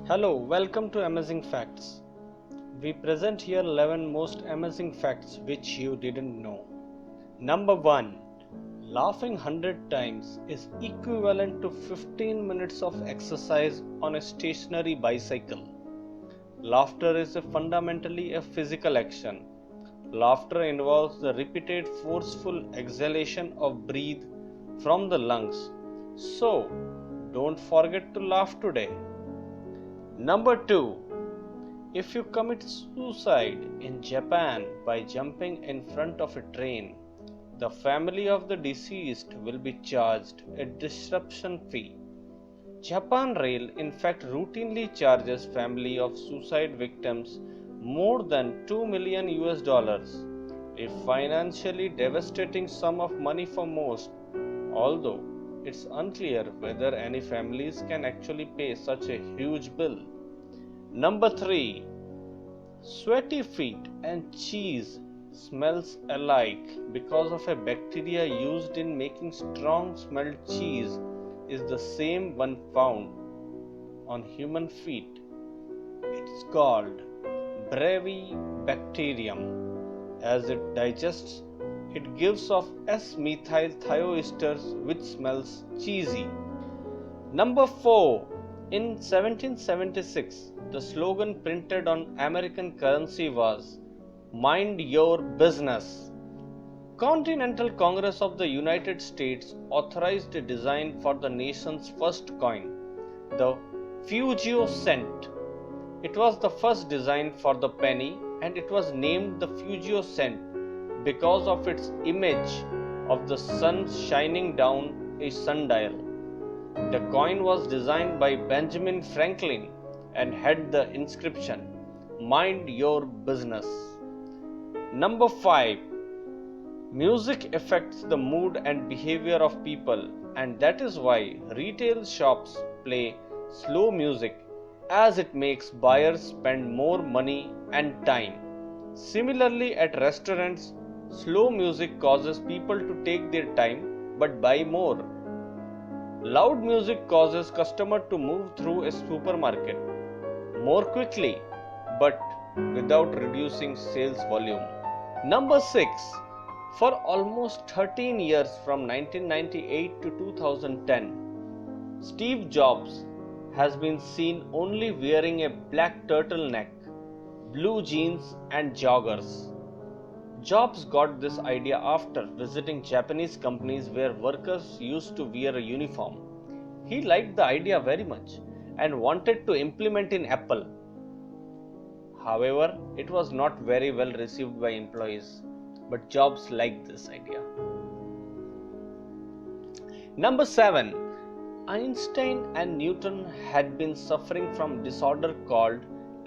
Hello, welcome to Amazing Facts. We present here 11 most amazing facts which you didn't know. Number 1. Laughing 100 times is equivalent to 15 minutes of exercise on a stationary bicycle. Laughter is fundamentally a physical action. Laughter involves the repeated forceful exhalation of breath from the lungs. So, don't forget to laugh today. Number 2. If you commit suicide in Japan by jumping in front of a train, the family of the deceased will be charged a disruption fee. Japan Rail in fact routinely charges family of suicide victims more than 2 million US dollars, a financially devastating sum of money for most, although it's unclear whether any families can actually pay such a huge bill. Number 3. Sweaty feet and cheese smells alike because of a bacteria used in making strong smelled cheese is the same one found on human feet. It's called Brevibacterium. As it digests, it gives off S-methyl thioesters which smells cheesy. Number 4. In 1776, the slogan printed on American currency was "Mind your business." Continental Congress of the United States authorized a design for the nation's first coin, the Fugio cent. It was the first design for the penny and it was named the Fugio cent because of its image of the sun shining down a sundial. The coin was designed by Benjamin Franklin and had the inscription, "Mind your business." Number 5. Music affects the mood and behavior of people, and that is why retail shops play slow music, as it makes buyers spend more money and time. Similarly, at restaurants, slow music causes people to take their time but buy more. Loud music causes customers to move through a supermarket more quickly but without reducing sales volume. Number 6. For almost 13 years from 1998 to 2010, Steve Jobs has been seen only wearing a black turtleneck, blue jeans and joggers. Jobs got this idea after visiting Japanese companies where workers used to wear a uniform. He liked the idea very much and wanted to implement in Apple. However, it was not very well received by employees, but Jobs liked this idea. Number 7. Einstein and Newton had been suffering from disorder called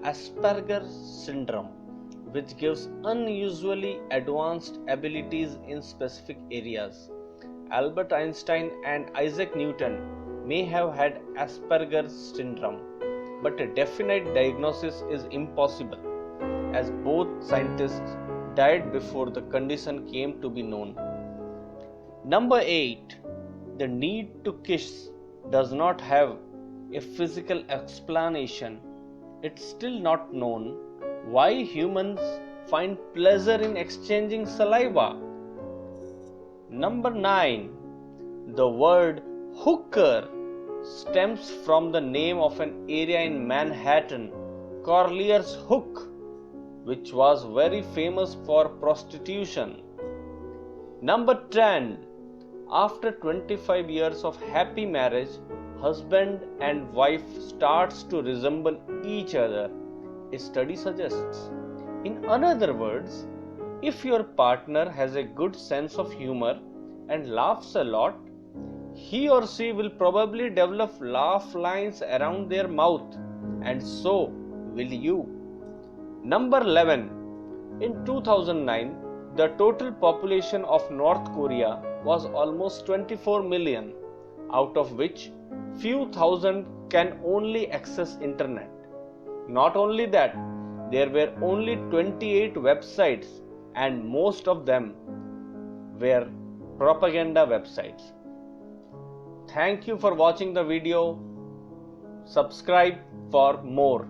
Asperger's syndrome, which gives unusually advanced abilities in specific areas. Albert Einstein and Isaac Newton may have had Asperger's syndrome, but a definite diagnosis is impossible, as both scientists died before the condition came to be known. Number 8. The need to kiss does not have a physical explanation. It's still not known why humans find pleasure in exchanging saliva. Number 9. The word hooker stems from the name of an area in Manhattan, Corlear's Hook, which was very famous for prostitution. Number 10. After 25 years of happy marriage, husband and wife starts to resemble each other, a study suggests. In other words, if your partner has a good sense of humor and laughs a lot, he or she will probably develop laugh lines around their mouth, and so will you. Number 11. In 2009, the total population of North Korea was almost 24 million, out of which few thousand can only access internet. Not only that, there were only 28 websites and most of them were propaganda websites. Thank you for watching the video. Subscribe for more.